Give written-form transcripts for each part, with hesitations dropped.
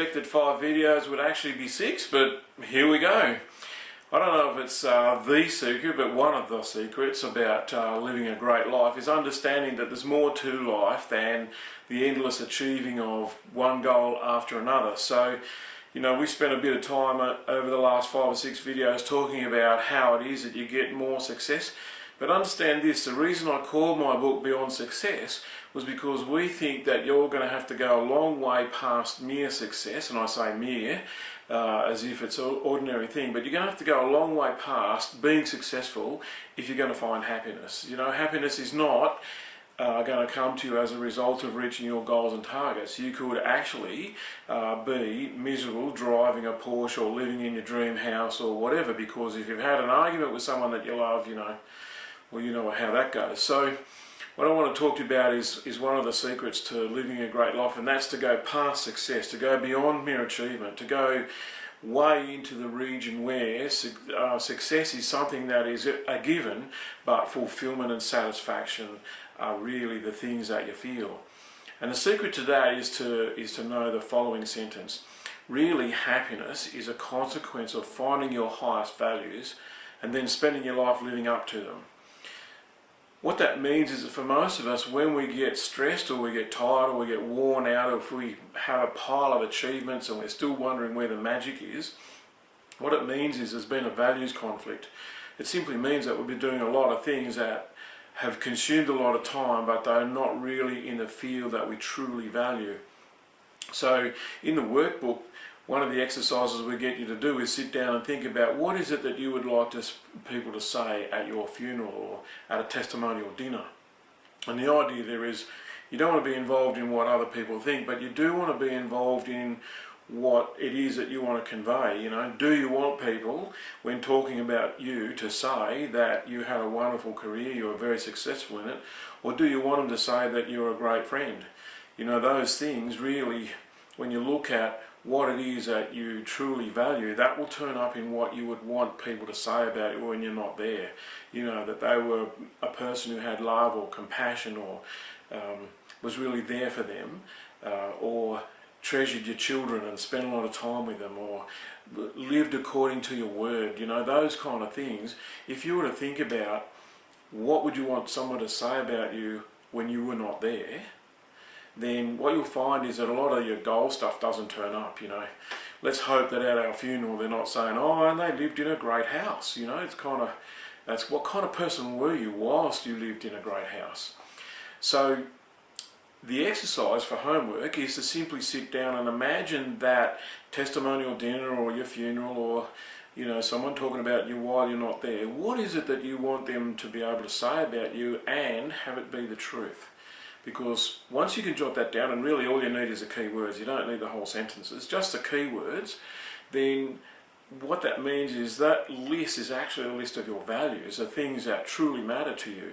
expected 5 videos would actually be 6, but here we go. I don't know if it's the secret, but one of the secrets about living a great life is understanding that there's more to life than the endless achieving of one goal after another. So, you know, we spent a bit of time over the last 5 or 6 videos talking about how it is that you get more success. But understand this, the reason I called my book Beyond Success was because we think that you're going to have to go a long way past mere success, and I say mere as if it's an ordinary thing, but you're going to have to go a long way past being successful if you're going to find happiness. You know, happiness is not going to come to you as a result of reaching your goals and targets. You could actually be miserable driving a Porsche or living in your dream house or whatever, because if you've had an argument with someone that you love, you know, well, you know how that goes. So what I want to talk to you about is one of the secrets to living a great life, and that's to go past success, to go beyond mere achievement, to go way into the region where success is something that is a given, but fulfillment and satisfaction are really the things that you feel. And the secret to that is to know the following sentence. Really, happiness is a consequence of finding your highest values and then spending your life living up to them. What that means is that for most of us, when we get stressed or we get tired or we get worn out, or if we have a pile of achievements and we're still wondering where the magic is, what it means is there's been a values conflict. It simply means that we've been doing a lot of things that have consumed a lot of time, but they're not really in the field that we truly value. So in the workbook, one of the exercises we get you to do is sit down and think about what is it that you would like people to say at your funeral or at a testimonial dinner. And the idea there is you don't want to be involved in what other people think, but you do want to be involved in what it is that you want to convey. You know, do you want people, when talking about you, to say that you had a wonderful career, you were very successful in it, or do you want them to say that you're a great friend? You know, those things really, when you look at what it is that you truly value, that will turn up in what you would want people to say about you when you're not there. You know, that they were a person who had love or compassion, or was really there for them, or treasured your children and spent a lot of time with them, or lived according to your word. You know, those kind of things. If you were to think about what would you want someone to say about you when you were not there, then what you'll find is that a lot of your goal stuff doesn't turn up. You know, let's hope that at our funeral they're not saying, oh, and they lived in a great house. You know, it's kind of, that's what kind of person were you whilst you lived in a great house. So the exercise for homework is to simply sit down and imagine that testimonial dinner or your funeral, or you know, someone talking about you while you're not there. What is it that you want them to be able to say about you and have it be the truth? Because once you can jot that down, and really all you need is the key words, you don't need the whole sentences, just the key words, then what that means is that list is actually a list of your values, the things that truly matter to you.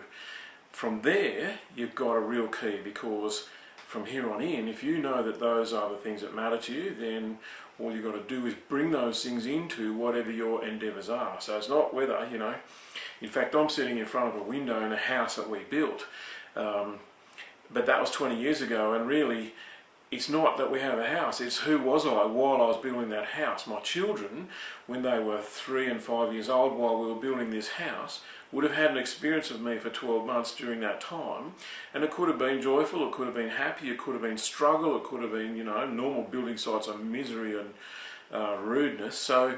From there, you've got a real key, because from here on in, if you know that those are the things that matter to you, then all you've got to do is bring those things into whatever your endeavours are. So it's not whether, you know, in fact, I'm sitting in front of a window in a house that we built. But that was 20 years ago, and really it's not that we have a house, it's who was I while I was building that house. My children, when they were 3 and 5 years old while we were building this house, would have had an experience of me for 12 months during that time, and it could have been joyful, it could have been happy, it could have been struggle, it could have been, you know, normal building sites of misery and rudeness. So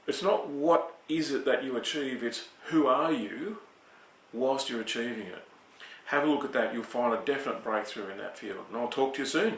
it's not what is it that you achieve, it's who are you whilst you're achieving it. Have a look at that, you'll find a definite breakthrough in that field, and I'll talk to you soon.